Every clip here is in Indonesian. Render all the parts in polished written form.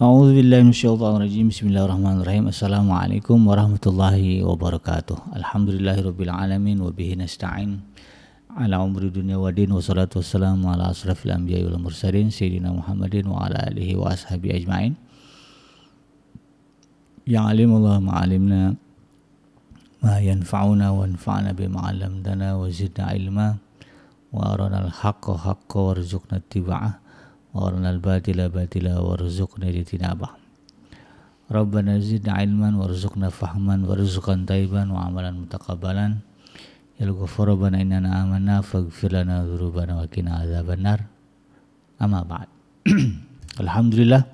A'udzubillahi minasyaitonirrajim. Bismillahirrahmanirrahim. Assalamualaikum warahmatullahi wabarakatuh. Alhamdulillahirabbil alamin wa bihi nasta'in ala umri dunya waddin wassalatu wassalamu ala asrafil anbiya'i wal mursalin sayyidina Muhammadin wa ala alihi wa ashabihi ajmain. Ya alimullah ma'alimna ma yanfa'una wa anfa'na bima 'allamtana wa zidna ilma wa arana al-haqqa haqqa warzuqna ittiba'ah wa arana al-batila batila warzuqna ijtinabah. Rabbana zidna ilman warzuqna fahman warzuqan tayyiban wa amalan mutaqabbalan. Ya Ghafur Rabbana innana amanna faghfir lana dzunubana wa qina adzabannar. Amma ba'd. Alhamdulillah,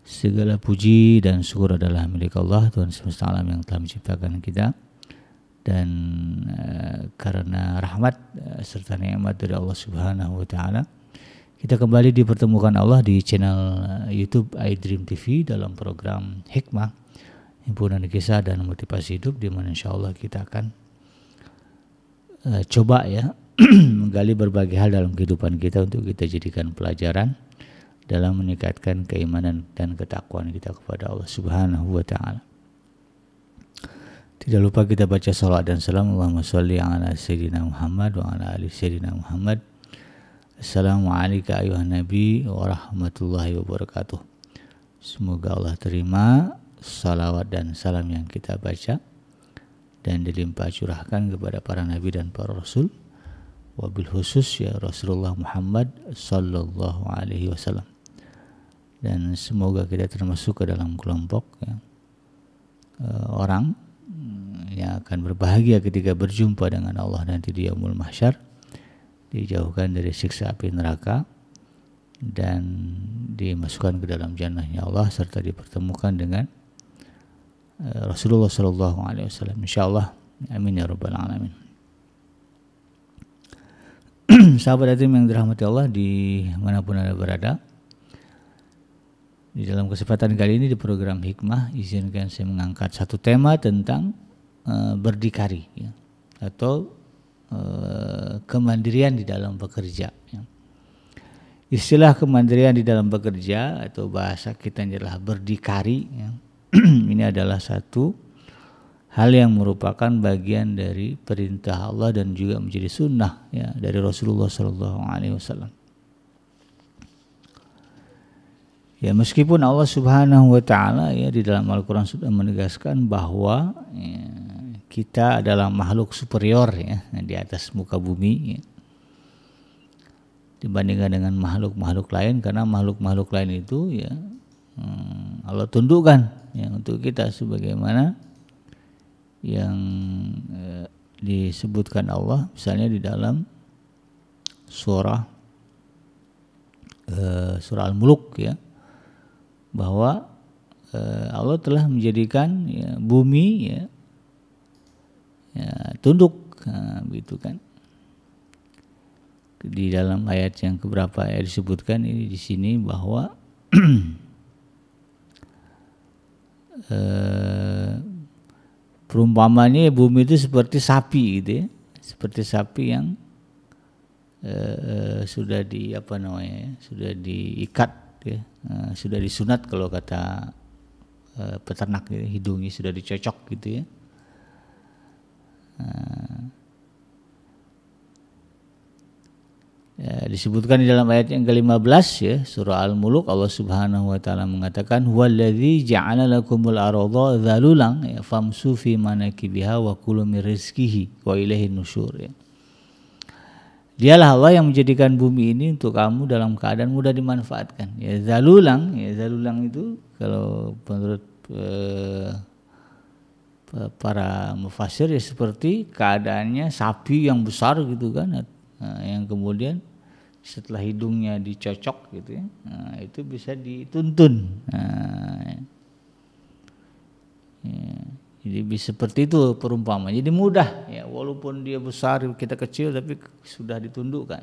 segala puji dan syukur adalah milik Allah, Tuhan semesta alam yang telah menciptakan kita, dan karena rahmat serta nikmat dari Allah Subhanahu wa taala, kita kembali dipertemukan Allah di channel YouTube iDream TV dalam program Hikmah, himpunan kisah dan motivasi hidup, di mana insyaallah kita akan coba ya menggali berbagai hal dalam kehidupan kita untuk kita jadikan pelajaran dalam meningkatkan keimanan dan ketakwaan kita kepada Allah Subhanahu wa taala. Tidak lupa kita baca salawat dan salam, Allahumma sholli ala sayyidina Muhammad wa ala ali sayyidina Muhammad. Assalamualaikum ayuhan nabi wa rahmatullahi wabarakatuh. Semoga Allah terima salawat dan salam yang kita baca dan dilimpah curahkan kepada para nabi dan para rasul, wabil khusus ya Rasulullah Muhammad sallallahu alaihi wasallam. Dan semoga kita termasuk ke dalam kelompok ya, orang yang akan berbahagia ketika berjumpa dengan Allah nanti di yaumul mahsyar, dijauhkan dari siksa api neraka dan dimasukkan ke dalam jannahnya Allah serta dipertemukan dengan Rasulullah sallallahu alaihi wasallam insyaallah. Amin ya rabbal alamin. Sahabat hati yang dirahmati Allah di manapun Anda berada, di dalam kesempatan kali ini di program Hikmah, izinkan saya mengangkat satu tema tentang berdikari ya, atau kemandirian di dalam bekerja ya. Istilah kemandirian di dalam bekerja atau bahasa kita adalah berdikari ya. Ini adalah satu hal yang merupakan bagian dari perintah Allah dan juga menjadi sunnah ya dari Rasulullah SAW. Ya, meskipun Allah Subhanahu wa taala ya di dalam Al-Qur'an sudah menegaskan bahwa ya, kita adalah makhluk superior ya di atas muka bumi ya, dibandingkan dengan makhluk-makhluk lain, karena makhluk-makhluk lain itu ya Allah tundukkan ya untuk kita, sebagaimana yang disebutkan Allah misalnya di dalam surah Al-Mulk ya, bahwa Allah telah menjadikan ya, bumi ya tunduk begitu kan. Di dalam ayat yang keberapa ya disebutkan ini di sini bahwa perumpamannya bumi itu seperti sapi gitu ya, seperti sapi yang sudah sudah diikat ya, sudah disunat kalau kata peternak gitu, hidungnya sudah dicocok gitu ya. Disebutkan di dalam ayat yang ke-15 ya, surah Al-Mulk, Allah Subhanahu wa taala mengatakan huwallazi ja'ala lakumul arda dzalulan ya famsu fi manakibiha wa kulu min rizqihi wa ilaihin nusyur ya. Dialah Allah yang menjadikan bumi ini untuk kamu dalam keadaan mudah dimanfaatkan. Ya dzalulan itu kalau menurut para mufasir ya seperti keadaannya sapi yang besar gitu kan, yang kemudian setelah hidungnya dicocok gitu ya, itu bisa dituntun. Jadi bisa seperti itu perumpamaan. Jadi mudah ya, walaupun dia besar kita kecil tapi sudah ditundukkan.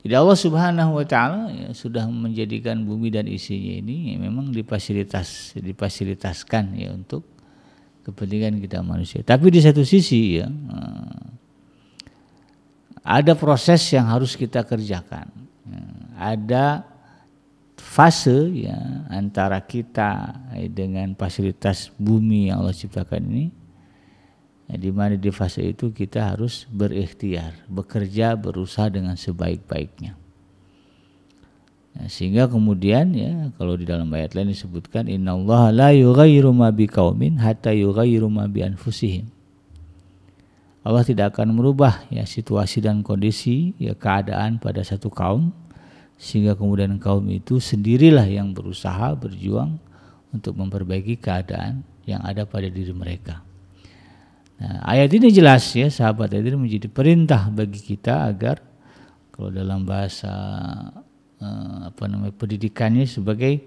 Jadi Allah Subhanahu wa taala ya, sudah menjadikan bumi dan isinya ini ya, memang difasilitaskan ya untuk kepentingan kita manusia. Tapi di satu sisi ya ada proses yang harus kita kerjakan. Ada fase ya antara kita dengan fasilitas bumi yang Allah ciptakan ini, ya, di mana di fase itu kita harus berikhtiar, bekerja, berusaha dengan sebaik-baiknya. Ya, sehingga kemudian ya kalau di dalam ayat lain disebutkan innallaha la yughayyiru ma biqaumin hatta yughayyiru ma bi anfusihim. Allah tidak akan merubah ya situasi dan kondisi ya keadaan pada satu kaum sehingga kemudian kaum itu sendirilah yang berusaha berjuang untuk memperbaiki keadaan yang ada pada diri mereka. Nah, ayat ini jelas ya sahabat, ayat ini menjadi perintah bagi kita agar kalau dalam bahasa pendidikannya sebagai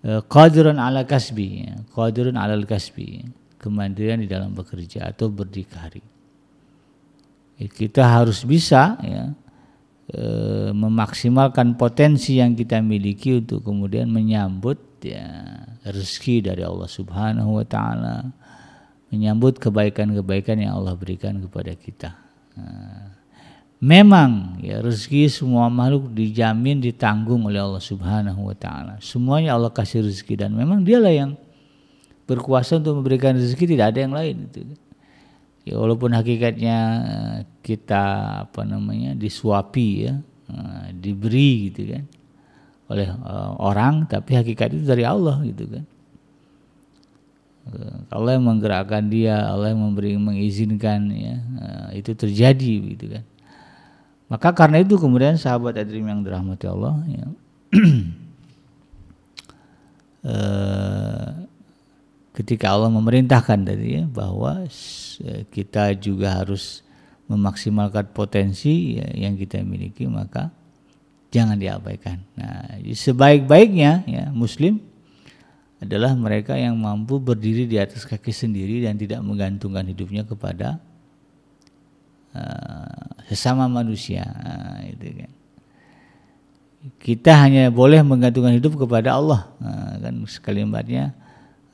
qadirun ala kasbi, ya, qadirun alal kasbi, kemandirian di dalam bekerja atau berdikari. Kita harus bisa ya memaksimalkan potensi yang kita miliki untuk kemudian menyambut ya rezeki dari Allah Subhanahu wa taala, menyambut kebaikan-kebaikan yang Allah berikan kepada kita. Memang ya rezeki semua makhluk dijamin ditanggung oleh Allah Subhanahu wa taala. Semuanya Allah kasih rezeki dan memang dialah yang berkuasa untuk memberikan rezeki, tidak ada yang lain itu. Ya, walaupun hakikatnya kita disuapi ya, diberi gitu kan oleh orang, tapi hakikat itu dari Allah gitu kan. Allah yang menggerakkan dia, Allah yang mengizinkan ya itu terjadi gitu kan. Maka karena itu kemudian sahabat Adrim yang dirahmati Allah ya, ketika Allah memerintahkan tadi ya bahwa kita juga harus memaksimalkan potensi ya, yang kita miliki, maka jangan diabaikan. Nah, sebaik-baiknya ya Muslim adalah mereka yang mampu berdiri di atas kaki sendiri dan tidak menggantungkan hidupnya kepada sesama manusia. Itu kan. Kita hanya boleh menggantungkan hidup kepada Allah. Kan kalimatnya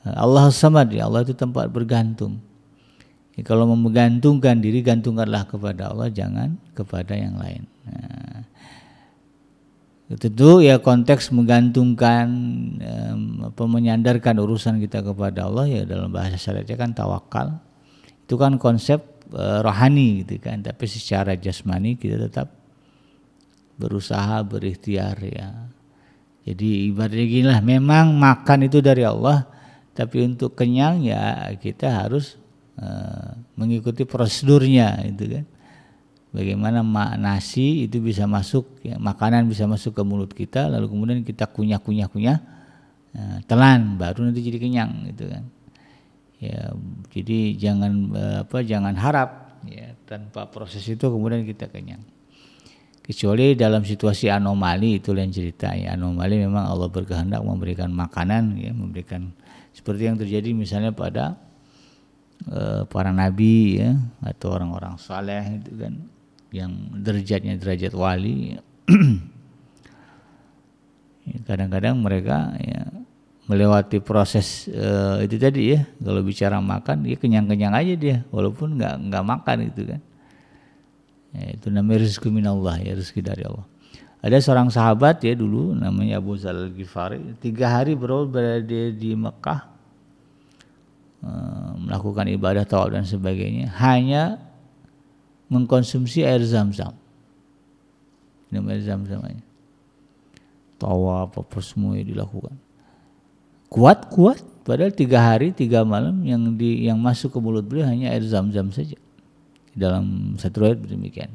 Allah Samad, ya Allah itu tempat bergantung. Ya, kalau mau menggantungkan diri, gantungkanlah kepada Allah, jangan kepada yang lain. Tentu ya konteks menggantungkan, menyandarkan urusan kita kepada Allah ya dalam bahasa syariatnya kan tawakal. Itu kan konsep rohani gitu kan, tapi secara jasmani kita tetap berusaha, berikhtiar ya. Jadi ibaratnya gini lah, memang makan itu dari Allah, tapi untuk kenyang ya kita harus mengikuti prosedurnya itu kan. Bagaimana nasi itu bisa masuk ya, makanan bisa masuk ke mulut kita, lalu kemudian kita kunyah telan baru nanti jadi kenyang gitu kan. Ya, jadi jangan harap ya tanpa proses itu kemudian kita kenyang. Kecuali dalam situasi anomali, itu lain cerita ya. Anomali memang Allah berkehendak memberikan makanan ya, memberikan seperti yang terjadi misalnya pada para nabi ya atau orang-orang saleh itu kan yang derajatnya derajat wali. Kadang-kadang mereka ya melewati proses itu tadi ya. Kalau bicara makan, dia kenyang-kenyang aja dia, walaupun nggak makan gitu kan. Ya, itu namanya rezeki minallah ya, rezeki dari Allah. Ada seorang sahabat ya dulu namanya Abu Dzar Al-Ghifari, 3 hari berada di Mekah, melakukan ibadah tawaf dan sebagainya, hanya mengkonsumsi air Zam-Zam. Minum air Zam-Zam aja. Tawaf apa semua dilakukan. Kuat, padahal 3 hari 3 malam yang masuk ke mulut beliau hanya air Zam-Zam saja. Dalam satu riwayat demikian.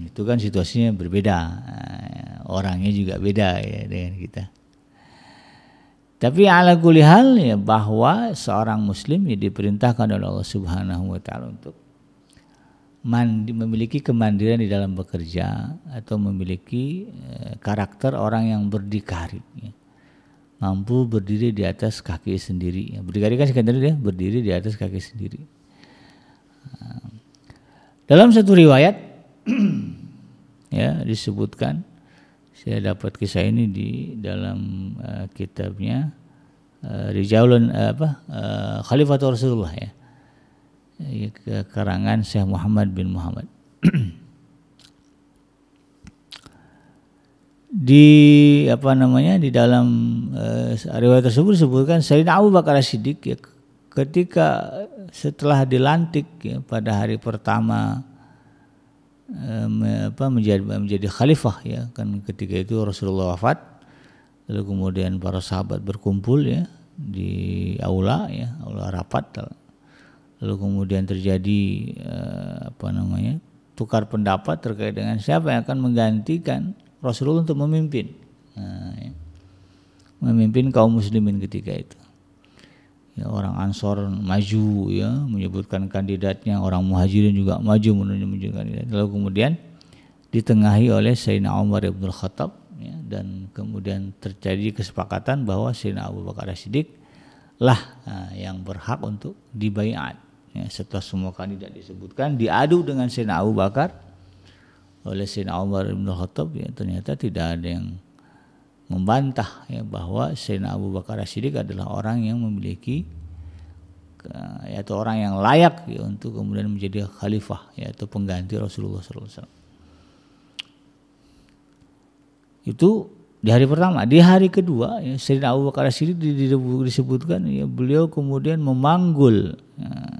Itu kan situasinya berbeda, orangnya juga beda ya dengan kita. Tapi ala kulli hal ya, bahwa seorang muslim ya diperintahkan oleh Allah Subhanahu wa taala untuk memiliki kemandirian di dalam bekerja atau memiliki karakter orang yang berdikari ya. Mampu berdiri di atas kaki sendiri. Berdikari kan sekadar dia berdiri di atas kaki sendiri. Dalam satu riwayat ya disebutkan, saya dapat kisah ini di dalam kitabnya Rijalun Khalifatul Rasulullah ya. Karangan Syekh Muhammad bin Muhammad. di dalam riwayat tersebut disebutkan Sayyidina Abu Bakar As-Siddiq ya, ketika setelah dilantik ya, pada hari pertama menjadi khalifah ya, kan ketika itu Rasulullah wafat, lalu kemudian para sahabat berkumpul ya di aula rapat, lalu kemudian terjadi tukar pendapat terkait dengan siapa yang akan menggantikan Rasulullah untuk memimpin kaum muslimin ketika itu. Ya, orang Ansor maju ya menyebutkan kandidatnya, orang Muhajirin juga maju menunjukkan kandidat. Lalu kemudian ditengahi oleh Sayyidina Umar bin Khattab ya, dan kemudian terjadi kesepakatan bahwa Sayyidina Abu Bakar As-Siddiq lah yang berhak untuk dibaiat. Ya, setelah semua kandidat disebutkan, diadu dengan Sayyidina Abu Bakar oleh Sayyidina Umar bin Khattab ya, ternyata tidak ada yang membantah ya bahwa Sayyidina Abu Bakar As-Siddiq adalah orang yang memiliki yaitu orang yang layak ya, untuk kemudian menjadi khalifah yaitu pengganti Rasulullah SAW. Itu di hari pertama. Di hari kedua ya, Sayyidina Abu Bakar As-Siddiq disebutkan ya, beliau kemudian memanggul ya,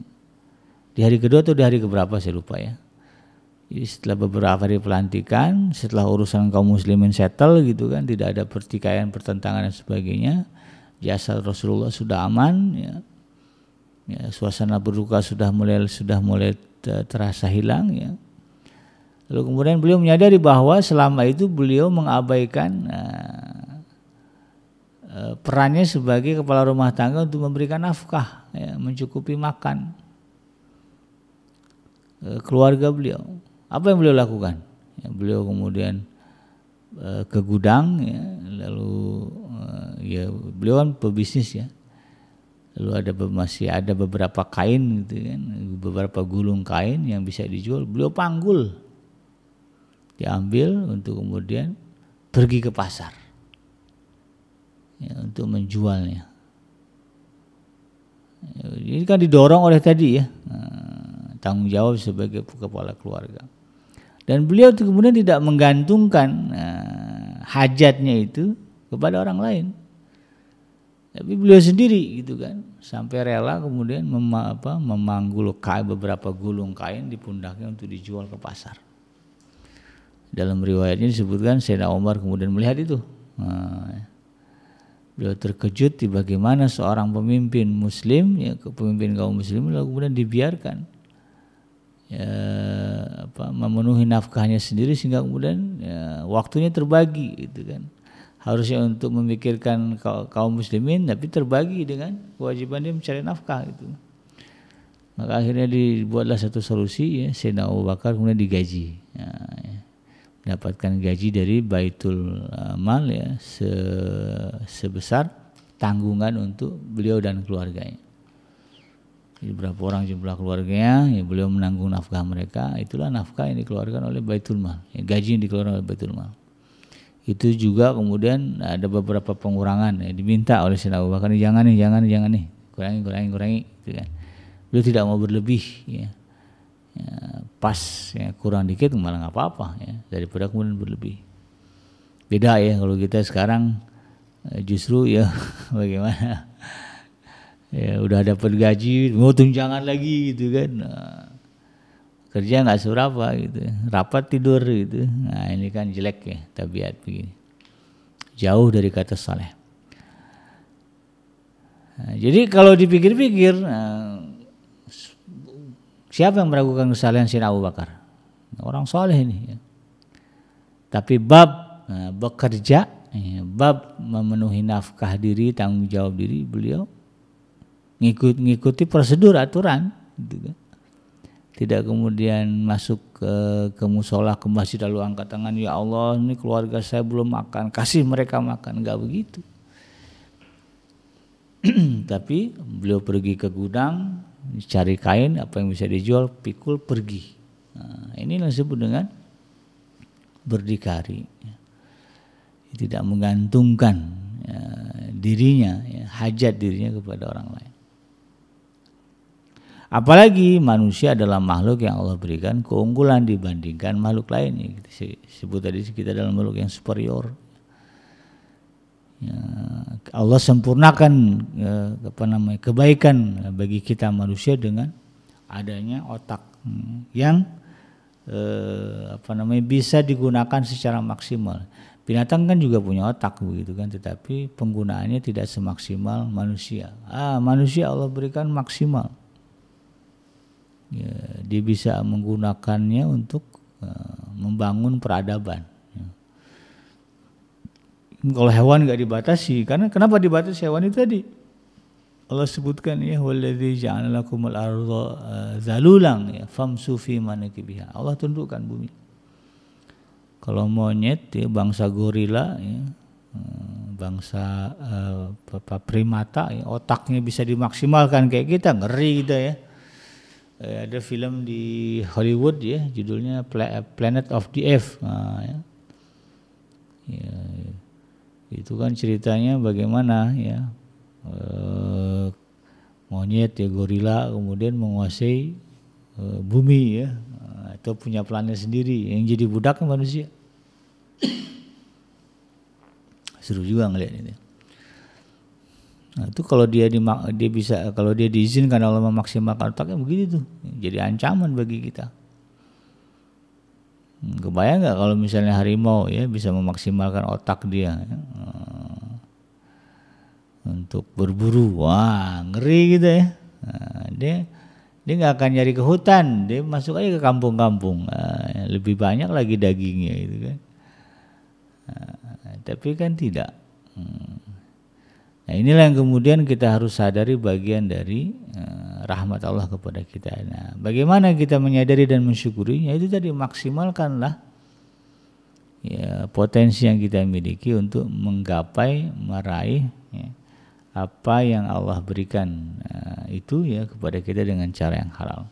di hari kedua atau di hari keberapa saya lupa ya. Jadi setelah beberapa hari pelantikan, setelah urusan kaum muslimin settle gitu kan, tidak ada pertikaian, pertentangan dan sebagainya, jasad Rasulullah sudah aman ya. Ya, suasana berduka sudah mulai terasa hilang ya. Lalu kemudian beliau menyadari bahwa selama itu beliau mengabaikan perannya sebagai kepala rumah tangga untuk memberikan nafkah ya, mencukupi makan keluarga beliau. Apa yang beliau lakukan? Ya, beliau kemudian ke gudang, ya, lalu ya beliau kan pebisnis ya. Lalu masih ada beberapa kain, gitu kan, beberapa gulung kain yang bisa dijual. Beliau panggul, diambil untuk kemudian pergi ke pasar, ya, untuk menjualnya. Ya, ini kan didorong oleh tadi ya, tanggung jawab sebagai kepala keluarga. Dan beliau kemudian tidak menggantungkan hajatnya itu kepada orang lain, tapi beliau sendiri gitu kan, sampai rela kemudian memanggul beberapa gulung kain di pundaknya untuk dijual ke pasar. Dalam riwayatnya disebutkan Sayyidina Umar kemudian melihat itu, beliau terkejut bagaimana seorang pemimpin muslim ya, pemimpin kaum muslim lalu kemudian dibiarkan ya, memenuhi nafkahnya sendiri sehingga kemudian ya, waktunya terbagi gitu kan. Harusnya untuk memikirkan kaum muslimin tapi terbagi dengan kewajiban dia mencari nafkah gitu. Maka akhirnya dibuatlah satu solusi ya, Sayyidina Abu Bakar kemudian digaji ya, mendapatkan gaji dari Baitul Mal ya, sebesar tanggungan untuk beliau dan keluarganya. Jadi berapa orang jumlah keluarganya, ya beliau menanggung nafkah mereka, itulah nafkah yang dikeluarkan oleh Baitul Mal, ya, gaji yang dikeluarkan oleh Baitul Mal. Itu juga kemudian ada beberapa pengurangan, ya, diminta oleh Sayyidina Abu Bakar, jangan nih, kurangi, gitu kan. Beliau tidak mau berlebih, ya. Ya, pas, ya, kurang dikit malah nggak apa-apa, ya, daripada kemudian berlebih. Beda ya kalau kita sekarang justru ya bagaimana? Ya udah dapat gaji mau tunjangan lagi gitu kan, kerja nggak seberapa gitu, rapat tidur gitu. Nah ini kan jelek ya tabiat begini, jauh dari kata saleh. Nah, jadi kalau dipikir-pikir, siapa yang meragukan kesalehan Sayyidina Abu Bakar? Orang saleh ini ya. Tapi bab bekerja, ya, bab memenuhi nafkah diri, tanggung jawab diri, beliau ngikuti prosedur aturan gitu kan. Tidak kemudian masuk ke musola, ke masjid lalu angkat tangan, ya Allah ini keluarga saya belum makan, kasih mereka makan, enggak begitu. Tapi beliau pergi ke gudang, cari kain apa yang bisa dijual, pikul pergi. Nah, ini yang disebut dengan berdikari, tidak menggantungkan ya, dirinya, ya, hajat dirinya kepada orang lain. Apalagi manusia adalah makhluk yang Allah berikan keunggulan dibandingkan makhluk lain. Disebut tadi kita dalam makhluk yang superior. Ya, Allah sempurnakan kebaikan bagi kita manusia dengan adanya otak yang bisa digunakan secara maksimal. Binatang kan juga punya otak begitu kan, tetapi penggunaannya tidak semaksimal manusia. Manusia Allah berikan maksimal. Ya, dia bisa menggunakannya untuk membangun peradaban. Kalau hewan nggak dibatasi, karena kenapa dibatasi hewan itu tadi? Allah sebutkan ya wallazi ja'ala lakumul arda zalulan ya famsu fi manakibiha. Allah tundukkan bumi. Kalau monyet ya, bangsa gorila ya, bangsa primata ya, otaknya bisa dimaksimalkan kayak kita, ngeri kita ya. Ada film di Hollywood ya judulnya Planet of the Apes. Ya, itu kan ceritanya bagaimana ya monyet ya gorila kemudian menguasai bumi ya, atau punya planet sendiri yang jadi budak manusia. Seru juga ngeliat ini. Nah, itu kalau dia bisa, kalau dia diizinkan Allah memaksimalkan otaknya begitu tuh, jadi ancaman bagi kita. Kebayang nggak kalau misalnya harimau ya bisa memaksimalkan otak dia ya, untuk berburu, wah ngeri gitu ya. Nah, dia nggak akan nyari ke hutan, dia masuk aja ke kampung-kampung, lebih banyak lagi dagingnya gitu kan. Tapi kan tidak. Nah, inilah yang kemudian kita harus sadari bagian dari rahmat Allah kepada kita. Nah, bagaimana kita menyadari dan mensyukurinya? Itu tadi, maksimalkanlah ya potensi yang kita miliki untuk menggapai, meraih ya, apa yang Allah berikan itu ya kepada kita dengan cara yang halal.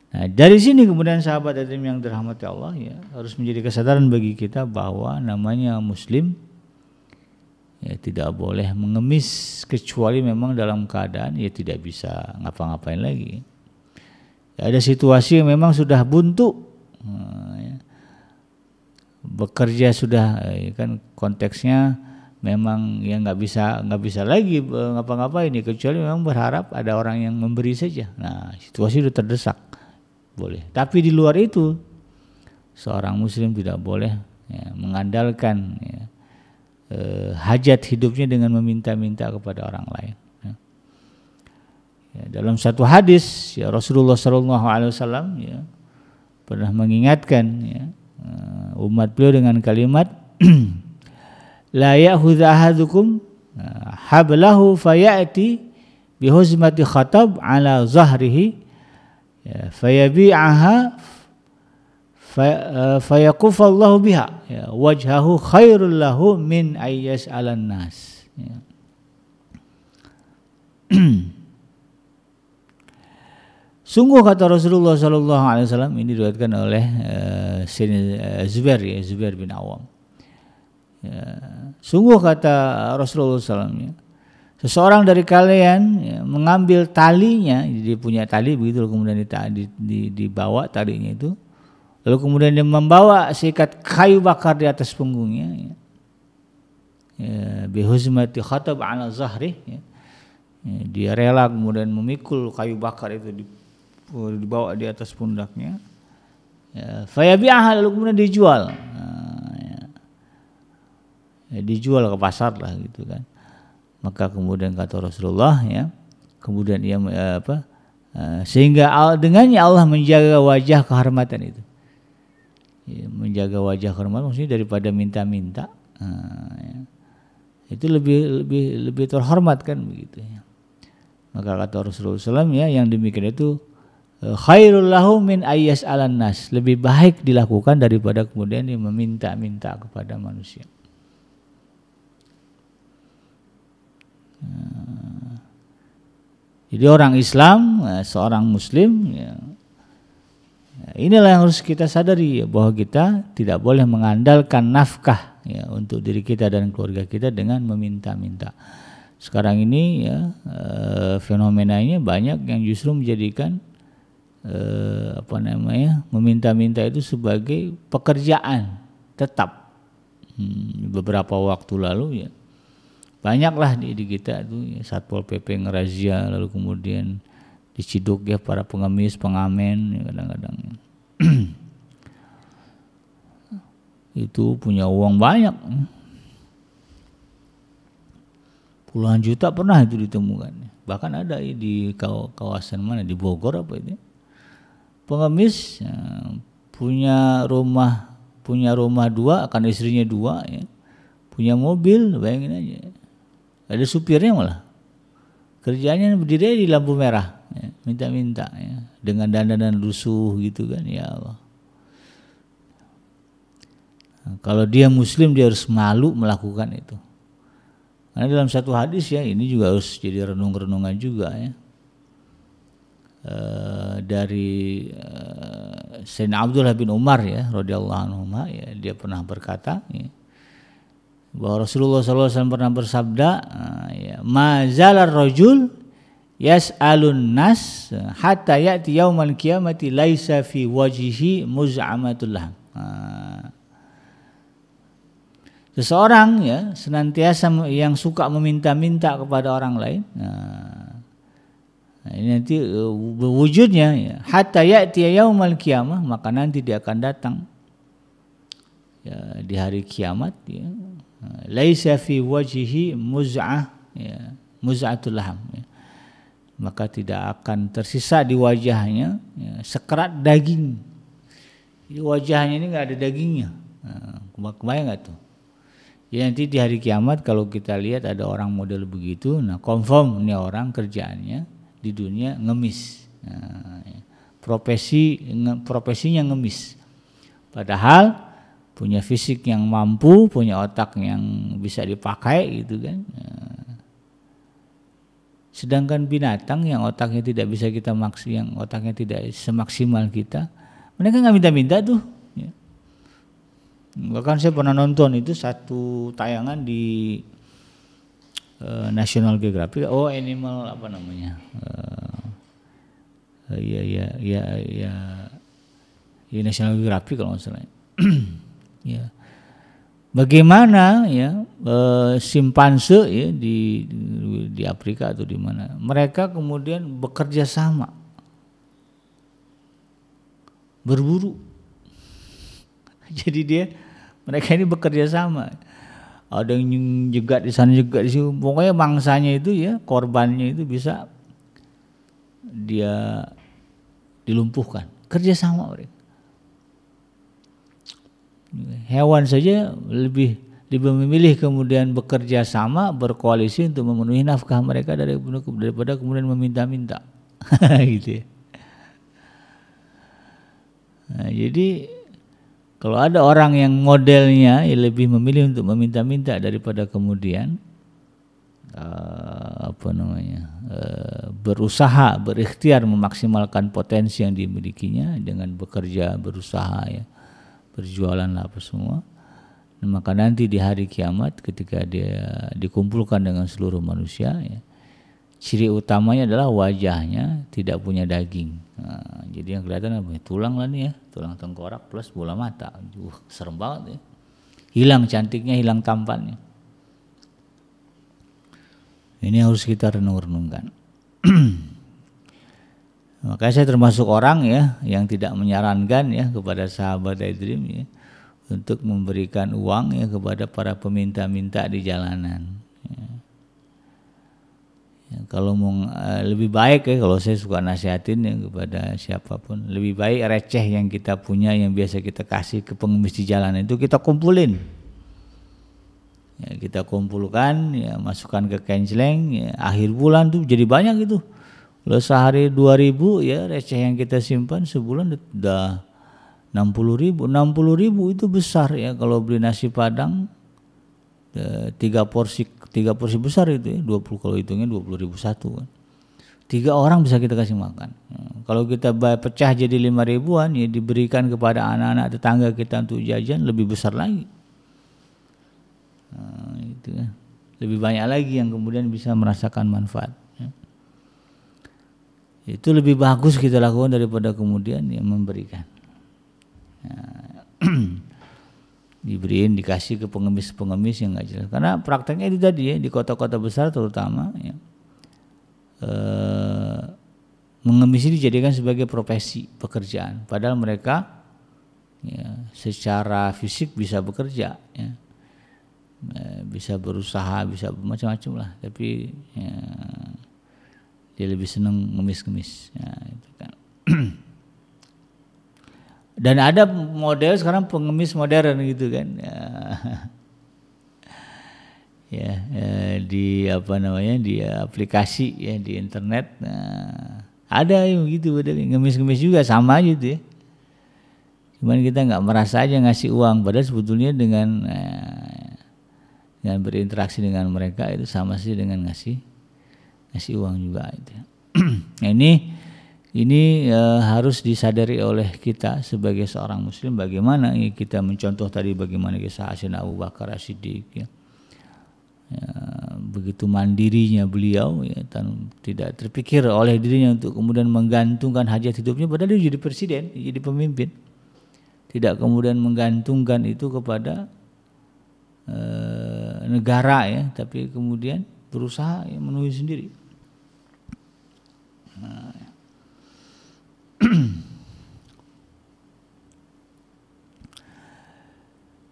Nah, dari sini kemudian sahabat Adam yang dirahmati Allah ya harus menjadi kesadaran bagi kita bahwa namanya Muslim ya tidak boleh mengemis kecuali memang dalam keadaan ya tidak bisa ngapa-ngapain lagi. Ya, ada situasi yang memang sudah buntu, ya, bekerja sudah ya kan konteksnya memang ya nggak bisa lagi ngapa-ngapain ya, kecuali memang berharap ada orang yang memberi saja. Nah, situasi sudah terdesak boleh. Tapi di luar itu seorang Muslim tidak boleh ya, mengandalkan ya, hajat hidupnya dengan meminta-minta kepada orang lain. Ya, dalam satu hadis ya Rasulullah SAW ya pernah mengingatkan ya, umat beliau dengan kalimat la ya'khudh ahadukum hablahu fayati bihuzmati khatab ala zahrihi ya, fayabi'aha fayakufallahu biha ya, wajhahu khairul lahu min ayyas alan nas ya. Sungguh kata Rasulullah SAW, ini diriwayatkan oleh Zubair bin Awam ya, sungguh kata Rasulullah SAW ya, seseorang dari kalian ya, mengambil talinya, dia punya tali begitu, kemudian dibawa talinya itu, lalu kemudian dia membawa seikat kayu bakar di atas punggungnya ya. Bihuzmati khatab ala zahri ya. Dia rela kemudian memikul kayu bakar itu dibawa di atas pundaknya ya. Fayabi'aha, lalu kemudian dijual ya, dijual ke pasar lah gitu kan. Maka kemudian kata Rasulullah ya, kemudian ia sehingga dengannya Allah menjaga wajah kehormatan itu. Ya, menjaga wajah kehormatan maksudnya daripada minta-minta, ya, itu lebih terhormat kan begitu ya. Maka kata Rasulullah SAW ya, yang demikian itu khairul lahu min ayyas alan nas, lebih baik dilakukan daripada kemudian dia meminta-minta kepada manusia. Jadi orang Islam, seorang Muslim ya, inilah yang harus kita sadari ya, bahwa kita tidak boleh mengandalkan nafkah ya untuk diri kita dan keluarga kita dengan meminta-minta. Sekarang ini ya fenomenanya banyak yang justru menjadikan meminta-minta itu sebagai pekerjaan tetap. Beberapa waktu lalu ya Banyaklah di kita tuh ya, Satpol PP ngerazia, lalu kemudian diciduk ya para pengemis, pengamen ya, kadang-kadang itu punya uang banyak, puluhan juta pernah itu ditemukan. Bahkan ada di kawasan mana di Bogor apa itu, pengemis ya, punya rumah 2, akan istrinya 2 ya, punya mobil, bayangin aja. Ada supirnya malah, kerjanya berdiri di lampu merah, ya, minta-minta ya, dengan dandanan lusuh gitu kan, ya Allah. Nah, kalau dia Muslim dia harus malu melakukan itu. Karena dalam satu hadis ya, ini juga harus jadi renung-renungan juga ya. Dari Sayyidina Abdullah bin Umar ya, radhiyallahu anhu ya, dia pernah berkata ya, bahwa Rasulullah SAW pernah bersabda, ya, mazalar rajul yas'alun nas hatta ya'ti yaumal qiyamati laisa fi wajhihi muz'amatul lahm. Seseorang ya senantiasa yang suka meminta-minta kepada orang lain. Nah, ini nanti wujudnya ya, hatta ya'ti yaumal qiyamah, maka nanti dia akan datang ya, di hari kiamat ya. Laisa fi wajhihi muz'ah ya, muz'atul lahm ya. Maka tidak akan tersisa di wajahnya ya, sekerat daging. Di wajahnya ini enggak ada dagingnya. Nah, kebayang enggak tuh? Ya nanti di hari kiamat kalau kita lihat ada orang model begitu, nah confirm ini orang kerjaannya di dunia ngemis. Nah, ya. Profesinya ngemis. Padahal punya fisik yang mampu, punya otak yang bisa dipakai gitu kan. Sedangkan binatang yang otaknya tidak bisa kita yang otaknya tidak semaksimal kita, mereka nggak minta-minta tuh. Ya. Bahkan saya pernah nonton itu satu tayangan di National Geographic, Animal apa namanya? Ya National Geographic kalau nggak salah. Ya, bagaimana ya simpanse ya di Afrika atau di mana mereka kemudian bekerja sama berburu. Jadi mereka ini bekerja sama. Ada yang jegat di sana juga di sini. Pokoknya mangsanya itu ya, korbannya itu bisa dia dilumpuhkan. Kerja sama mereka. Hewan saja lebih memilih kemudian bekerja sama, berkoalisi untuk memenuhi nafkah mereka daripada kemudian meminta-minta. Gitu ya. Nah, jadi kalau ada orang yang modelnya lebih memilih untuk meminta-minta daripada kemudian berusaha, berikhtiar memaksimalkan potensi yang dimilikinya dengan bekerja, berusaha ya, berjualan apa semua, maka nanti di hari kiamat ketika dia dikumpulkan dengan seluruh manusia ya, ciri utamanya adalah wajahnya tidak punya daging. Nah, jadi yang kelihatan apa? Tulang lah nih ya, tulang tengkorak plus bola mata. Serem banget ya. Hilang cantiknya, hilang tampannya. Ini harus kita renung-renungkan. Makanya saya termasuk orang ya yang tidak menyarankan ya kepada sahabat iDream ya untuk memberikan uang ya kepada para peminta-minta di jalanan. Ya, kalau mau lebih baik ya, kalau saya suka nasihatin ya kepada siapapun, lebih baik receh yang kita punya yang biasa kita kasih ke pengemis di jalanan itu kita kumpulin. Ya, kita kumpulkan ya, masukkan ke kenceleng ya, akhir bulan tuh jadi banyak itu. Kalau sehari 2.000 ya receh yang kita simpan sebulan udah 60.000. 60.000 itu besar ya kalau beli nasi Padang 3 porsi besar itu ya, 20 kalau hitungnya 20.000 satu kan. 3 orang bisa kita kasih makan. Kalau kita pecah jadi 5.000-an ya diberikan kepada anak-anak tetangga kita untuk jajan lebih besar lagi. Nah, itu ya. Lebih banyak lagi yang kemudian bisa merasakan manfaat. Itu lebih bagus kita lakukan daripada kemudian yang memberikan. dikasih ke pengemis-pengemis yang nggak jelas. Karena prakteknya itu tadi ya, di kota-kota besar terutama ya, mengemis ini dijadikan sebagai profesi pekerjaan, padahal mereka ya, secara fisik bisa bekerja ya, bisa berusaha, bisa macam-macam lah, tapi ya, dia lebih senang ngemis-ngemis ya, itu kan. Dan ada model sekarang pengemis modern gitu kan ya, di apa namanya, di aplikasi ya, di internet ada yang gitu, ngemis-ngemis juga sama gitu ya. Cuman kita nggak merasa aja ngasih uang, padahal sebetulnya dengan berinteraksi dengan mereka itu sama sih dengan ngasih uang juga itu. Nah, ini harus disadari oleh kita sebagai seorang muslim, bagaimana ya, kita mencontoh tadi bagaimana kisah Sayyidina Abu Bakar As-Siddiq ya. Begitu mandirinya beliau ya, tidak terpikir oleh dirinya untuk kemudian menggantungkan hajat hidupnya, padahal dia jadi presiden, jadi pemimpin. Tidak kemudian menggantungkan itu kepada negara ya, tapi kemudian berusaha ya, memenuhi sendiri.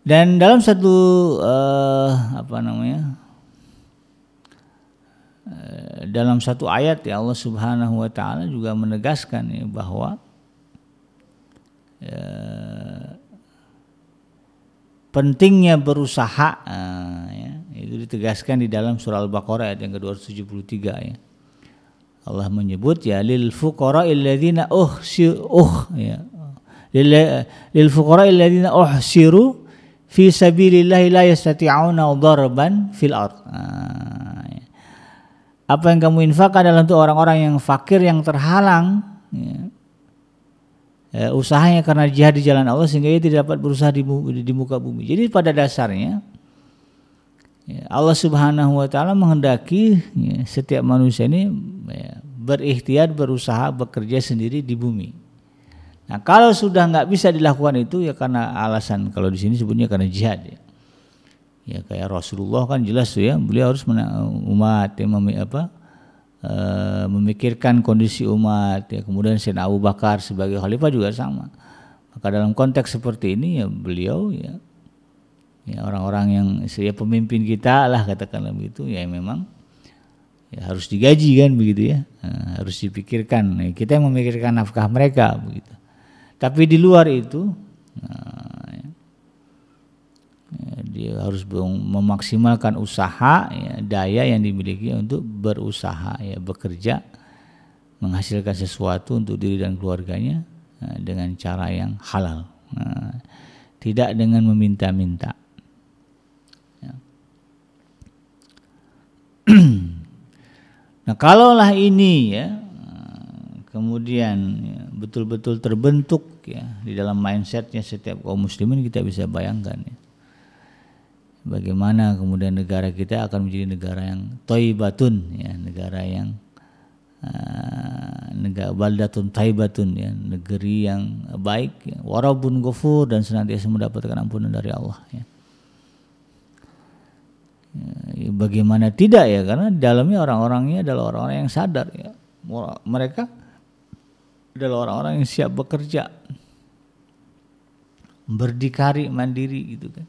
Dan dalam satu dalam satu ayat ya, Allah Subhanahu wa taala juga menegaskan ya, bahwa pentingnya berusaha ya, itu ditegaskan di dalam surah Al-Baqarah ayat yang ke-273 ya. Allah menyebut ya, lil fuqara'il ladzina lil fuqara'il ladzina uhsiru fi sabilillahi la yastati'una darban fil ard. Apa yang kamu infakkan adalah untuk orang-orang yang fakir, yang terhalang ya, usahanya karena jihad di jalan Allah, sehingga ia tidak dapat berusaha di muka bumi. Jadi pada dasarnya ya, Allah Subhanahu wa taala menghendaki ya, setiap manusia ini ya, berikhtiar, berusaha, bekerja sendiri di bumi. Nah, kalau sudah nggak bisa dilakukan itu ya karena alasan, kalau di sini sebutnya karena jihad ya. Ya kayak Rasulullah kan jelas tuh ya, beliau harus umat ya, memikirkan kondisi umat ya. Kemudian Sayyidina Abu Bakar sebagai khalifah juga sama. Maka dalam konteks seperti ini ya beliau ya orang-orang yang ya pemimpin kita lah katakanlah begitu ya, memang ya harus digaji kan begitu ya, harus dipikirkan ya, kita yang memikirkan nafkah mereka begitu. Tapi di luar itu dia harus memaksimalkan usaha ya, daya yang dimiliki untuk berusaha ya, bekerja, menghasilkan sesuatu untuk diri dan keluarganya dengan cara yang halal, tidak dengan meminta-minta. Nah, kalaulah ini ya kemudian ya, betul-betul terbentuk ya di dalam mindsetnya setiap kaum muslimin, kita bisa bayangkan ya, bagaimana kemudian negara kita akan menjadi negara yang thayyibatun ya, negara yang negara baldatun thayyibatun ya, negeri yang baik ya, warabun ghafur, dan senantiasa mendapatkan ampunan dari Allah ya. Ya, bagaimana tidak ya, karena di dalamnya orang-orangnya adalah orang-orang yang sadar ya, mereka adalah orang-orang yang siap bekerja, berdikari, mandiri gitu kan.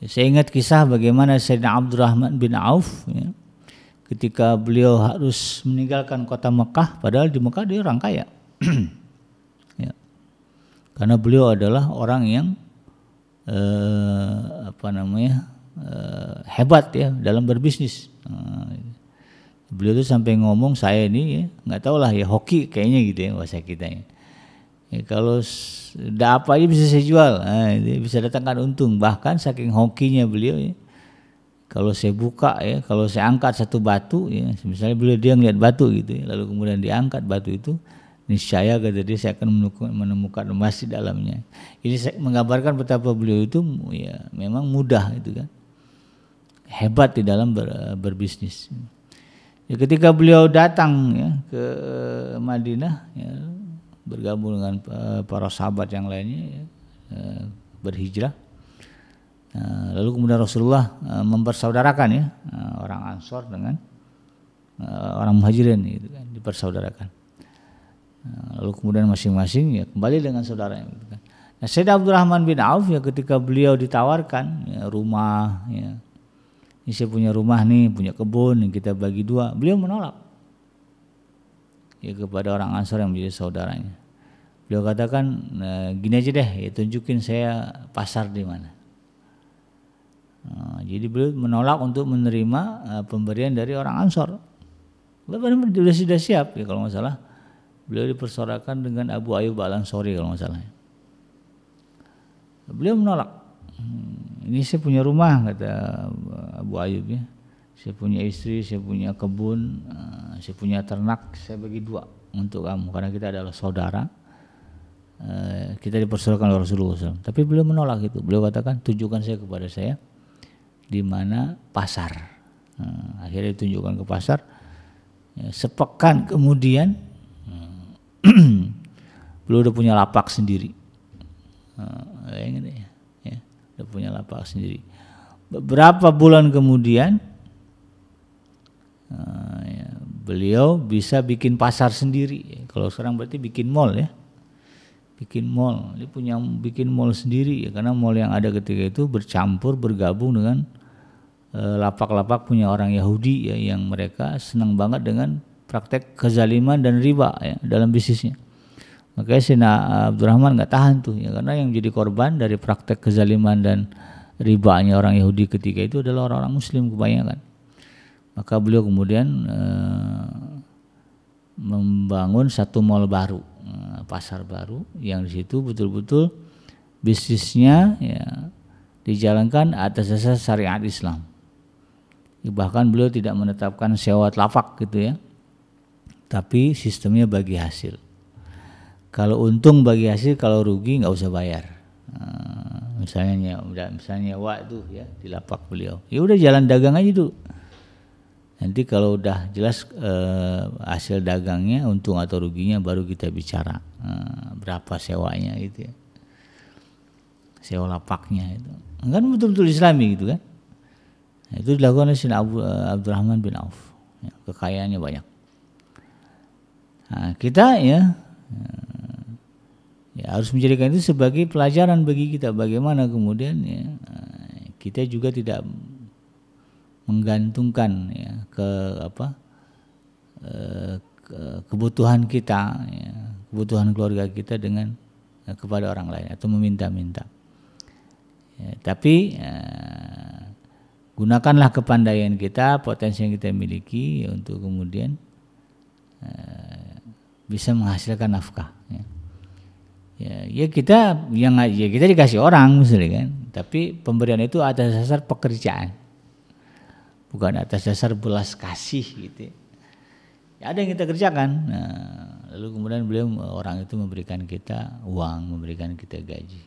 Ya, saya ingat kisah bagaimana Sayyidina Abdurrahman bin Auf ya, ketika beliau harus meninggalkan kota Mekah, padahal di Mekah dia orang kaya ya, karena beliau adalah orang yang hebat ya dalam berbisnis. Beliau tuh sampai ngomong, saya ini ya nggak tahu lah ya, hoki kayaknya gitu ya bahasa kita ya. Kalau udah apa aja bisa saya jual, bisa datangkan untung. Bahkan saking hokinya beliau ya, kalau saya buka ya, kalau saya angkat satu batu ya, misalnya beliau dia ngeliat batu gitu ya, lalu kemudian diangkat batu itu, niscaya kata dia saya akan menemukan emas di dalamnya. Ini saya menggambarkan betapa beliau itu ya memang mudah itu kan, hebat di dalam berbisnis. Ya, ketika beliau datang ya ke Madinah ya, bergabung dengan para sahabat yang lainnya ya, berhijrah, Lalu kemudian Rasulullah mempersaudarakan ya orang Ansor dengan orang Muhajirin gitu kan, dipersaudarakan. Lalu kemudian masing-masing ya kembali dengan saudaranya gitu kan. Nah, Sayyidina Abdurrahman bin Auf ya ketika beliau ditawarkan ya, rumah ya. Ini saya punya rumah nih, punya kebun, kita bagi dua. Beliau menolak ya kepada orang Ansor yang menjadi saudaranya. Beliau katakan gini aja deh, ya tunjukin saya pasar di mana. Jadi beliau menolak untuk menerima pemberian dari orang Ansor. Beliau sudah siap ya kalau nggak salah. Beliau dipersaudarakan dengan Abu Ayyub Al-Ansori kalau nggak salah. Beliau menolak. Ini saya punya rumah kata Abu Ayyub ya. Saya punya istri, saya punya kebun, saya punya ternak, saya bagi dua untuk kamu karena kita adalah saudara. Kita dipersaudarakan oleh Rasulullah SAW. Tapi beliau menolak itu. Beliau katakan tunjukkan saya kepada saya di mana pasar. Akhirnya ditunjukkan ke pasar. Ya, sepekan kemudian beliau udah punya lapak sendiri. Ya, udah punya lapak sendiri. Beberapa bulan kemudian ya, beliau bisa bikin pasar sendiri. Kalau sekarang berarti bikin mall ya, bikin mall. Dia punya bikin mall sendiri ya, karena mall yang ada ketika itu bergabung dengan lapak-lapak punya orang Yahudi ya, yang mereka senang banget dengan praktek kezaliman dan riba ya dalam bisnisnya. Makanya Sayyidina Abdurrahman nggak tahan tuh ya, karena yang jadi korban dari praktek kezaliman dan ribanya orang Yahudi ketika itu adalah orang-orang Muslim kebanyakan. Maka beliau kemudian membangun satu mall baru, pasar baru yang di situ betul-betul bisnisnya ya dijalankan atas dasar syariat Islam. Bahkan beliau tidak menetapkan sewa lapak gitu ya, tapi sistemnya bagi hasil. Kalau untung bagi hasil, kalau rugi nggak usah bayar. Misalnya nyewa tuh ya di lapak beliau, ya udah jalan dagang aja dulu. Nanti kalau udah jelas hasil dagangnya, untung atau ruginya, baru kita bicara berapa sewanya gitu ya, sewa lapaknya itu. Kan betul-betul Islami gitu kan. Nah, itu dilakukan oleh Sayyidina Abdurrahman bin Auf. Ya, kekayaannya banyak. Nah, kita ya harus menjadikan itu sebagai pelajaran bagi kita, bagaimana kemudian ya kita juga tidak menggantungkan ya kebutuhan kita ya, kebutuhan keluarga kita dengan kepada orang lain atau meminta-minta ya, tapi gunakanlah kepandaian kita, potensi yang kita miliki ya, untuk kemudian bisa menghasilkan nafkah ya. Ya kita kita dikasih orang misalnya kan, tapi pemberian itu atas dasar pekerjaan, bukan atas dasar belas kasih gitu. Ya, ada yang kita kerjakan. Nah, lalu kemudian beliau orang itu memberikan kita uang, memberikan kita gaji.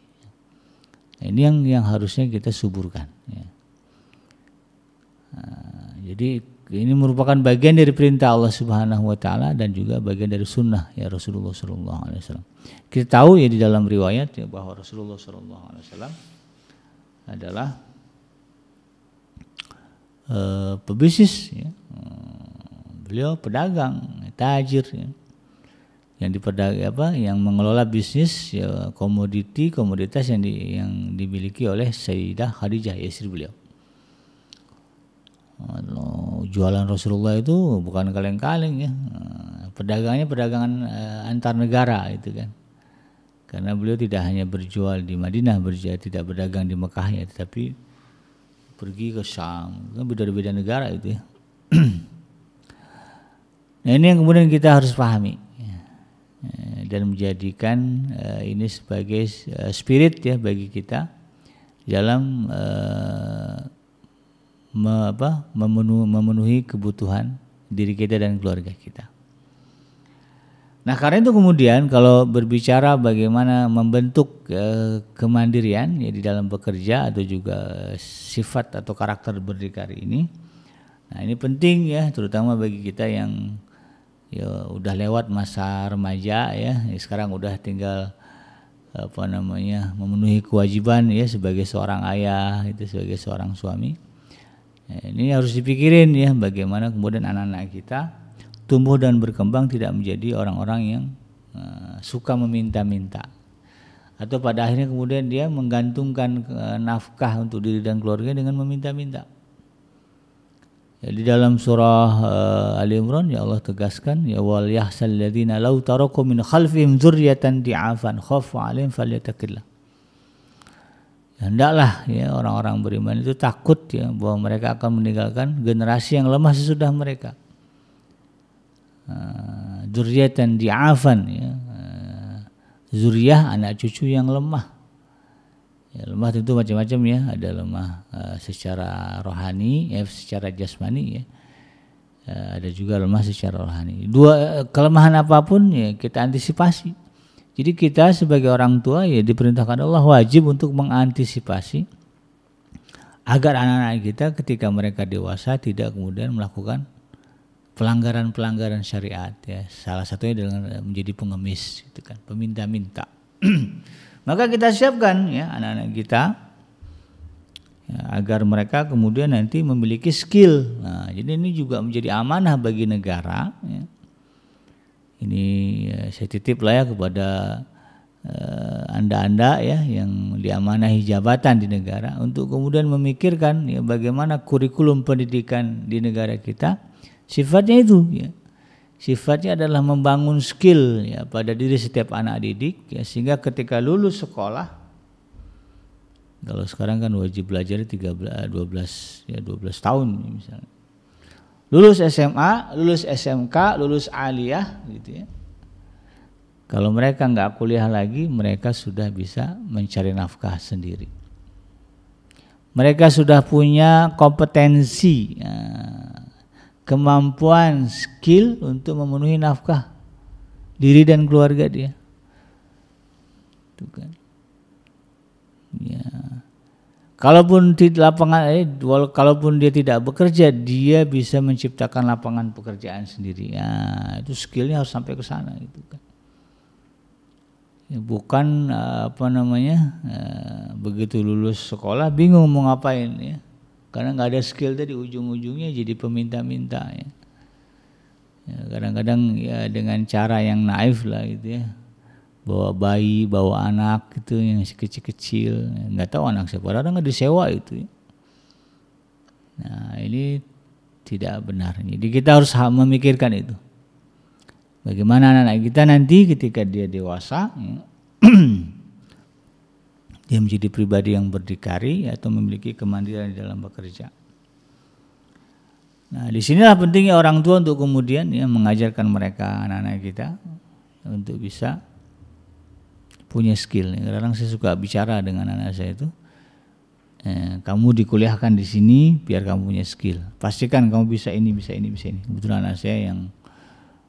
Nah, ini yang harusnya kita suburkan. Ya. Nah, jadi ini merupakan bagian dari perintah Allah Subhanahu wa taala dan juga bagian dari sunnah ya Rasulullah sallallahu alaihi wasallam. Kita tahu ya di dalam riwayat ya bahwa Rasulullah sallallahu alaihi wasallam adalah pebisnis ya. Beliau pedagang, tajir ya. Yang mengelola bisnis ya, komoditas yang dimiliki oleh Sayyidah Khadijah istri beliau. Jualan Rasulullah itu bukan kaleng-kaleng ya, pedagangan antar negara itu kan, karena beliau tidak hanya berjual di Madinah, tidak berdagang di Mekah ya, tetapi pergi ke Syam, kan beda-beda negara itu ya. Nah ini yang kemudian kita harus pahami ya, dan menjadikan ini sebagai spirit ya bagi kita dalam memenuhi kebutuhan diri kita dan keluarga kita. Nah karena itu kemudian kalau berbicara bagaimana membentuk kemandirian ya di dalam bekerja atau juga sifat atau karakter berdikari ini, nah ini penting ya terutama bagi kita yang ya udah lewat masa remaja ya sekarang udah tinggal memenuhi kewajiban ya sebagai seorang ayah, itu sebagai seorang suami. Ini harus dipikirin ya, bagaimana kemudian anak-anak kita tumbuh dan berkembang tidak menjadi orang-orang yang suka meminta-minta, atau pada akhirnya kemudian dia menggantungkan nafkah untuk diri dan keluarga dengan meminta-minta. Ya, di dalam surah Ali Imran ya Allah tegaskan, ya wal yahsal ladzina law taraku min khalfihim dzurriyyatan di'afan khafu 'alaihim falyattaqillah. Ya, hendaklah ya orang-orang beriman itu takut ya bahwa mereka akan meninggalkan generasi yang lemah sesudah mereka. Dzurriyyatan di'afan ya. Zuriyah anak cucu yang lemah. Ya, lemah tentu macam-macam ya, ada lemah secara rohani, secara jasmani ya. Ada juga lemah secara rohani. Dua kelemahan apapun ya kita antisipasi. Jadi kita sebagai orang tua ya diperintahkan Allah wajib untuk mengantisipasi agar anak-anak kita ketika mereka dewasa tidak kemudian melakukan pelanggaran-pelanggaran syariat ya. Salah satunya dengan menjadi pengemis gitu kan, peminta-minta. Maka kita siapkan ya anak-anak kita ya, agar mereka kemudian nanti memiliki skill. Nah, jadi ini juga menjadi amanah bagi negara ya. Ini ya, saya titip lah ya kepada anda-anda ya yang diamanahi jabatan di negara untuk kemudian memikirkan ya bagaimana kurikulum pendidikan di negara kita sifatnya itu ya. Sifatnya adalah membangun skill ya pada diri setiap anak didik ya, sehingga ketika lulus sekolah, kalau sekarang kan wajib belajar 12 tahun misalnya. Lulus SMA, lulus SMK, lulus aliyah gitu ya. Kalau mereka enggak kuliah lagi, mereka sudah bisa mencari nafkah sendiri. Mereka sudah punya kompetensi ya, kemampuan, skill untuk memenuhi nafkah diri dan keluarga dia. Itu kan. Ya. Kalaupun dia tidak bekerja, dia bisa menciptakan lapangan pekerjaan sendiri. Ya, itu skillnya harus sampai ke sana gitu kan. Ya, bukan begitu lulus sekolah bingung mau ngapain ya. Karena nggak ada skill tadi, ujung-ujungnya jadi peminta-minta ya. Ya, kadang-kadang ya dengan cara yang naif lah gitu ya, bawa bayi, bawa anak gitu yang masih kecil-kecil, nggak tahu anak siapa, padahal nggak disewa itu ya. Nah ini tidak benar. Jadi kita harus memikirkan itu. Bagaimana anak-anak kita nanti ketika dia dewasa ya, dia menjadi pribadi yang berdikari atau memiliki kemandirian di dalam bekerja. Nah, disinilah pentingnya orang tua untuk kemudian ya mengajarkan mereka anak-anak kita untuk bisa punya skill. Kadang saya suka bicara dengan anak saya itu, kamu dikuliahkan di sini biar kamu punya skill. Pastikan kamu bisa ini, bisa ini, bisa ini. Kebetulan anak saya yang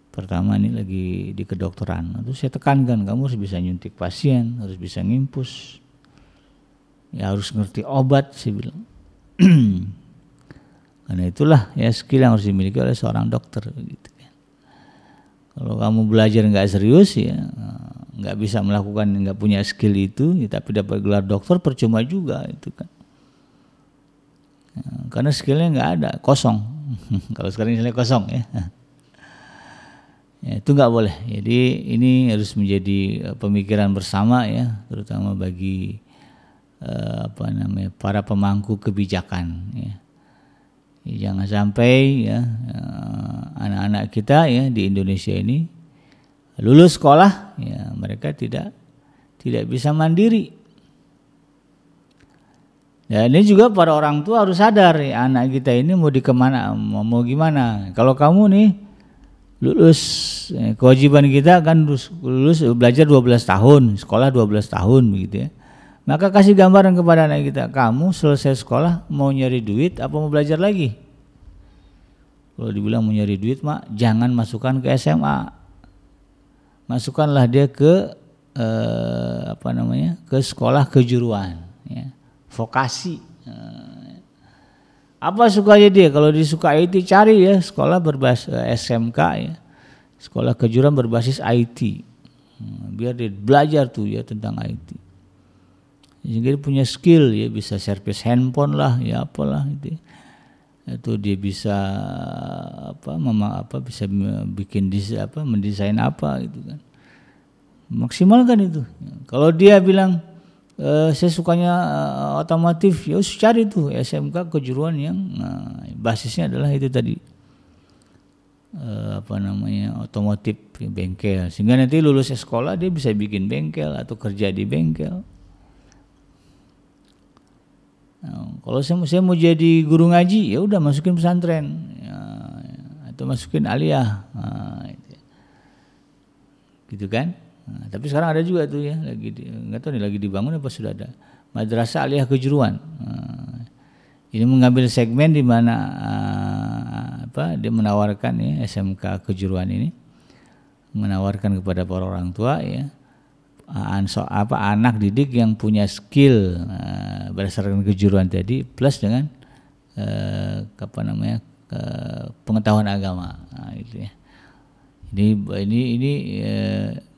pertama ini lagi di kedokteran. Terus saya tekankan kamu harus bisa nyuntik pasien, harus bisa ngimpus. Ya harus ngerti obat, saya bilang. Karena itulah ya skill yang harus dimiliki oleh seorang dokter gitu kan. Kalau kamu belajar nggak serius ya nggak bisa melakukan, nggak punya skill itu ya, tapi dapat gelar dokter percuma juga itu kan. Ya, karena skillnya nggak ada, kosong. Kalau sekarang misalnya kosong ya. Ya, itu nggak boleh. Jadi ini harus menjadi pemikiran bersama ya, terutama bagi para pemangku kebijakan ya. Jangan sampai ya anak-anak kita ya di Indonesia ini lulus sekolah ya mereka tidak bisa mandiri. Dan ini juga para orang tua harus sadar ya, anak kita ini mau mau gimana. Kalau kamu nih lulus, kewajiban kita kan lulus belajar 12 tahun, sekolah 12 tahun begitu ya. Maka kasih gambaran kepada anak kita, kamu selesai sekolah mau nyari duit apa mau belajar lagi? Kalau dibilang mau nyari duit mak, jangan masukkan ke SMA. Masukkanlah dia ke ke sekolah kejuruan, ya. Vokasi. Apa sukanya dia? Kalau disuka IT cari ya sekolah berbasis SMK ya, sekolah kejuruan berbasis IT. Biar dia belajar tuh ya tentang IT. Sehingga dia punya skill ya, bisa servis handphone lah ya apalah gitu. Itu dia bisa bisa bikin mendesain apa gitu kan. Maksimalkan itu. Kalau dia bilang saya sukanya otomotif, ya cari tuh SMK kejuruan yang basisnya adalah itu tadi. Otomotif bengkel, sehingga nanti lulus sekolah dia bisa bikin bengkel atau kerja di bengkel. Kalau saya mau jadi guru ngaji, ya udah masukin pesantren ya, atau masukin aliyah, gitu kan. Tapi sekarang ada juga tuh ya, nggak tahu nih lagi dibangun apa sudah ada madrasah aliyah kejuruan. Ini mengambil segmen di mana dia menawarkan ya SMK kejuruan ini menawarkan kepada para orang tua ya anak didik yang punya skill berdasarkan kejuruan tadi plus dengan pengetahuan agama. Itu ya. Ini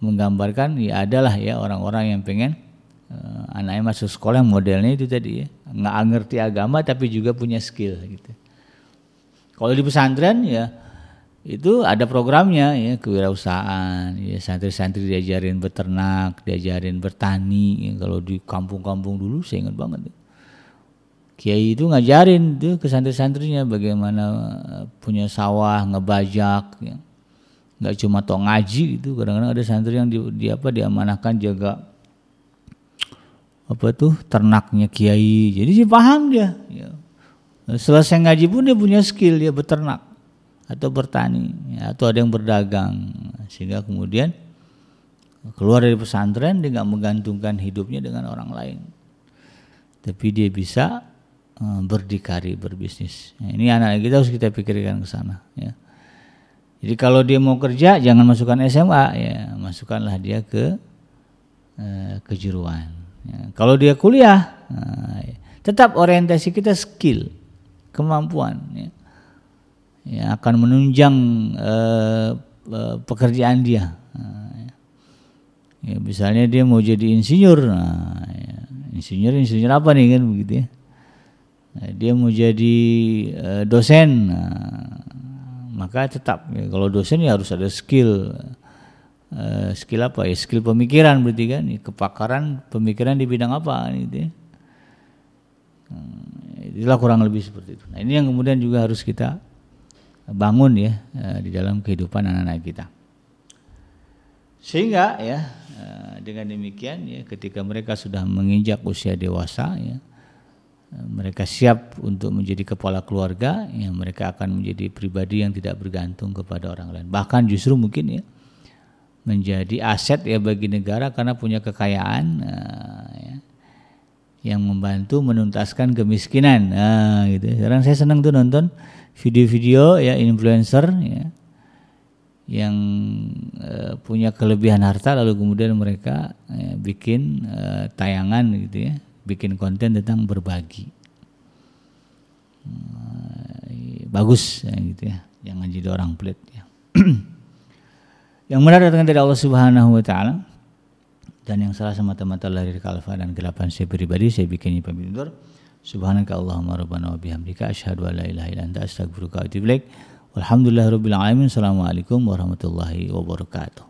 menggambarkan ya adalah ya orang-orang yang pengen anaknya masuk sekolah yang modelnya itu tadi ya, nggak ngerti agama tapi juga punya skill gitu. Kalau di pesantren ya itu ada programnya ya, kewirausahaan ya, santri-santri diajarin beternak, diajarin bertani ya. Kalau di kampung-kampung dulu saya ingat banget kiai itu ngajarin tuh ke santri-santrinya bagaimana punya sawah, ngebajak ya. Nggak cuma tok ngaji gitu, kadang-kadang ada santri yang diamanahkan jaga ternaknya kiai. Jadi dia paham dia ya. Selesai ngaji pun dia punya skill, dia beternak atau bertani ya, atau ada yang berdagang, sehingga kemudian keluar dari pesantren dia nggak menggantungkan hidupnya dengan orang lain, tapi dia bisa berdikari, berbisnis. Ya, ini anak kita harus kita pikirkan ke sana ya. Jadi kalau dia mau kerja jangan masukkan SMA ya, masukkanlah dia ke kejuruan. Ya, kalau dia kuliah tetap orientasi kita skill, kemampuan ya. Ya, akan menunjang pekerjaan dia. Ya, misalnya dia mau jadi insinyur, insinyur apa nih kan begitu ya. Dia mau jadi dosen, maka tetap ya, kalau dosen ya harus ada skill. Skill apa ya? Skill pemikiran berarti kan, kepakaran pemikiran di bidang apa gitu ya. Itulah kurang lebih seperti itu. Nah, ini yang kemudian juga harus kita bangun ya di dalam kehidupan anak-anak kita. Sehingga ya dengan demikian ya ketika mereka sudah menginjak usia dewasa ya, mereka siap untuk menjadi kepala keluarga ya, mereka akan menjadi pribadi yang tidak bergantung kepada orang lain. Bahkan justru mungkin ya menjadi aset ya bagi negara karena punya kekayaan ya, yang membantu menuntaskan kemiskinan. Gitu. Sekarang saya senang tuh nonton video-video ya influencer ya yang punya kelebihan harta lalu kemudian mereka bikin tayangan gitu ya, bikin konten tentang berbagi. Bagus ya, gitu ya, jangan jadi orang pelit ya. Yang benar datang dari Allah Subhanahu wa taala dan yang salah semata-mata lahir kalfa dan kegelapan saya pribadi, saya bikin pamit undur. Subhanaka Allahumma rabbana wa bihamdika asyhadu an la ilaha illa anta astaghfiruka wa atubu ilaik. Walhamdulillahirabbil alamin. Assalamualaikum warahmatullahi wabarakatuh.